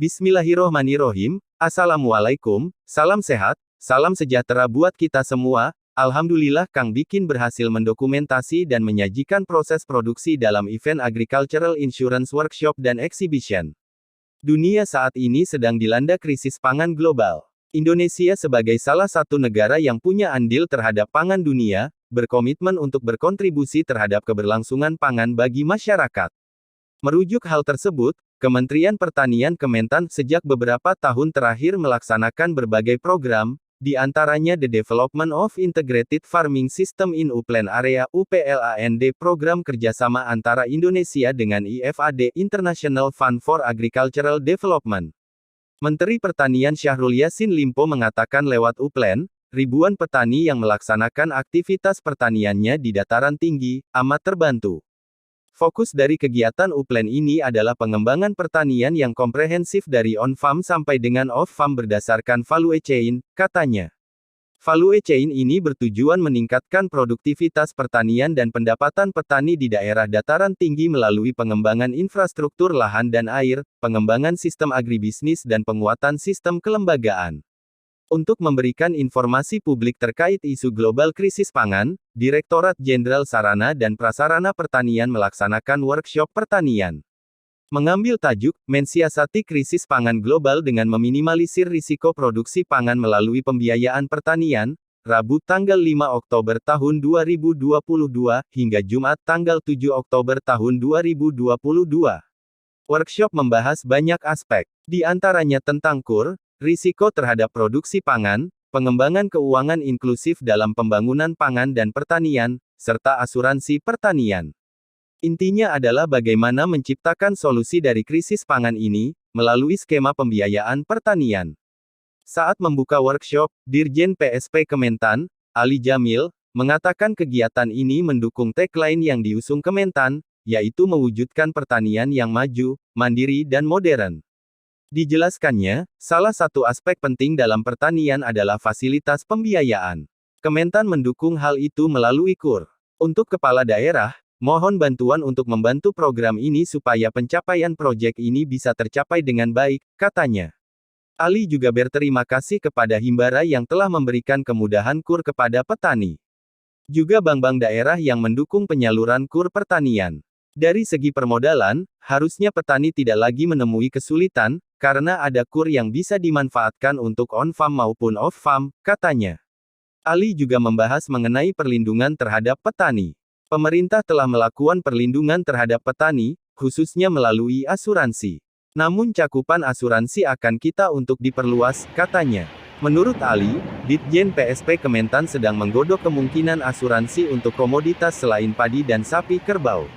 Bismillahirrohmanirrohim, Assalamualaikum, salam sehat, salam sejahtera buat kita semua. Alhamdulillah Kang Bikin berhasil mendokumentasi dan menyajikan proses produksi dalam event Agricultural Insurance Workshop dan Exhibition. Dunia saat ini sedang dilanda krisis pangan global. Indonesia sebagai salah satu negara yang punya andil terhadap pangan dunia, berkomitmen untuk berkontribusi terhadap keberlangsungan pangan bagi masyarakat. Merujuk hal tersebut, Kementerian Pertanian Kementan sejak beberapa tahun terakhir melaksanakan berbagai program, di antaranya The Development of Integrated Farming System in Upland Area (UPLAND), program kerjasama antara Indonesia dengan IFAD International Fund for Agricultural Development. Menteri Pertanian Syahrul Yassin Limpo mengatakan lewat Upland, ribuan petani yang melaksanakan aktivitas pertaniannya di dataran tinggi, amat terbantu. Fokus dari kegiatan Upland ini adalah pengembangan pertanian yang komprehensif dari on-farm sampai dengan off-farm berdasarkan value chain, katanya. Value chain ini bertujuan meningkatkan produktivitas pertanian dan pendapatan petani di daerah dataran tinggi melalui pengembangan infrastruktur lahan dan air, pengembangan sistem agribisnis dan penguatan sistem kelembagaan. Untuk memberikan informasi publik terkait isu global krisis pangan, Direktorat Jenderal Sarana dan Prasarana Pertanian melaksanakan workshop pertanian. Mengambil tajuk, Mensiasati Krisis Pangan Global dengan Meminimalisir Risiko Produksi Pangan Melalui Pembiayaan Pertanian, Rabu tanggal 5 Oktober tahun 2022, hingga Jumat tanggal 7 Oktober tahun 2022. Workshop membahas banyak aspek, di antaranya tentang KUR, risiko terhadap produksi pangan, pengembangan keuangan inklusif dalam pembangunan pangan dan pertanian, serta asuransi pertanian. Intinya adalah bagaimana menciptakan solusi dari krisis pangan ini, melalui skema pembiayaan pertanian. Saat membuka workshop, Dirjen PSP Kementan, Ali Jamil, mengatakan kegiatan ini mendukung tagline yang diusung Kementan, yaitu mewujudkan pertanian yang maju, mandiri dan modern. Dijelaskannya, salah satu aspek penting dalam pertanian adalah fasilitas pembiayaan. Kementan mendukung hal itu melalui KUR. Untuk kepala daerah, mohon bantuan untuk membantu program ini supaya pencapaian proyek ini bisa tercapai dengan baik, katanya. Ali juga berterima kasih kepada Himbara yang telah memberikan kemudahan KUR kepada petani. Juga bank-bank daerah yang mendukung penyaluran KUR pertanian. Dari segi permodalan, harusnya petani tidak lagi menemui kesulitan, karena ada KUR yang bisa dimanfaatkan untuk on-farm maupun off-farm, katanya. Ali juga membahas mengenai perlindungan terhadap petani. Pemerintah telah melakukan perlindungan terhadap petani, khususnya melalui asuransi. Namun cakupan asuransi akan kita untuk diperluas, katanya. Menurut Ali, Ditjen PSP Kementan sedang menggodok kemungkinan asuransi untuk komoditas selain padi dan sapi kerbau.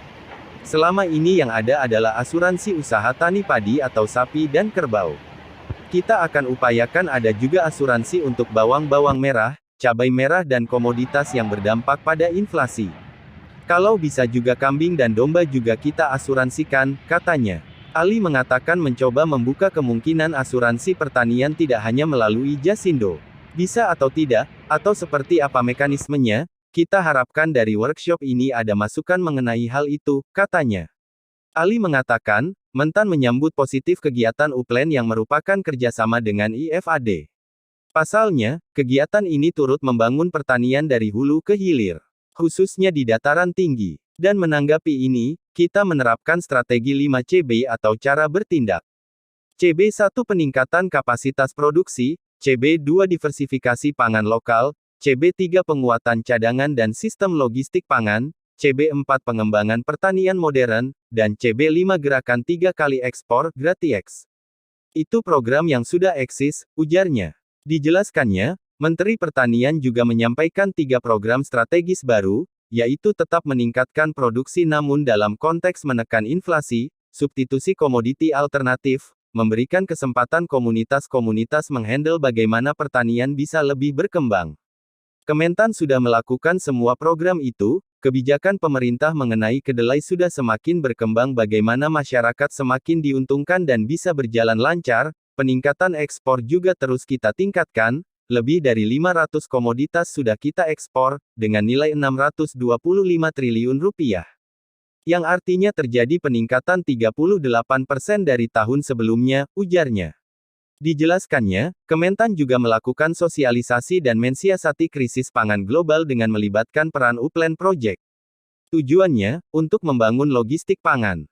Selama ini yang ada adalah asuransi usaha tani padi atau sapi dan kerbau. Kita akan upayakan ada juga asuransi untuk bawang merah, cabai merah dan komoditas yang berdampak pada inflasi. Kalau bisa juga kambing dan domba juga kita asuransikan, katanya. Ali mengatakan mencoba membuka kemungkinan asuransi pertanian tidak hanya melalui Jasindo. Bisa atau tidak, atau seperti apa mekanismenya, kita harapkan dari workshop ini ada masukan mengenai hal itu, katanya. Ali mengatakan, Mentan menyambut positif kegiatan Upland yang merupakan kerjasama dengan IFAD. Pasalnya, kegiatan ini turut membangun pertanian dari hulu ke hilir, khususnya di dataran tinggi. Dan menanggapi ini, kita menerapkan strategi 5CB atau cara bertindak. CB1 peningkatan kapasitas produksi, CB2 diversifikasi pangan lokal, CB3 penguatan cadangan dan sistem logistik pangan, CB4 pengembangan pertanian modern, dan CB5 gerakan 3 kali ekspor, GratiEx. Itu program yang sudah eksis, ujarnya. Dijelaskannya, Menteri Pertanian juga menyampaikan 3 program strategis baru, yaitu tetap meningkatkan produksi namun dalam konteks menekan inflasi, substitusi komoditi alternatif, memberikan kesempatan komunitas-komunitas menghandle bagaimana pertanian bisa lebih berkembang. Kementan sudah melakukan semua program itu, kebijakan pemerintah mengenai kedelai sudah semakin berkembang bagaimana masyarakat semakin diuntungkan dan bisa berjalan lancar, peningkatan ekspor juga terus kita tingkatkan, lebih dari 500 komoditas sudah kita ekspor, dengan nilai 625 triliun rupiah. Yang artinya terjadi peningkatan 38% dari tahun sebelumnya, ujarnya. Dijelaskannya, Kementan juga melakukan sosialisasi dan mensiasati krisis pangan global dengan melibatkan peran Upland Project. Tujuannya, untuk membangun logistik pangan.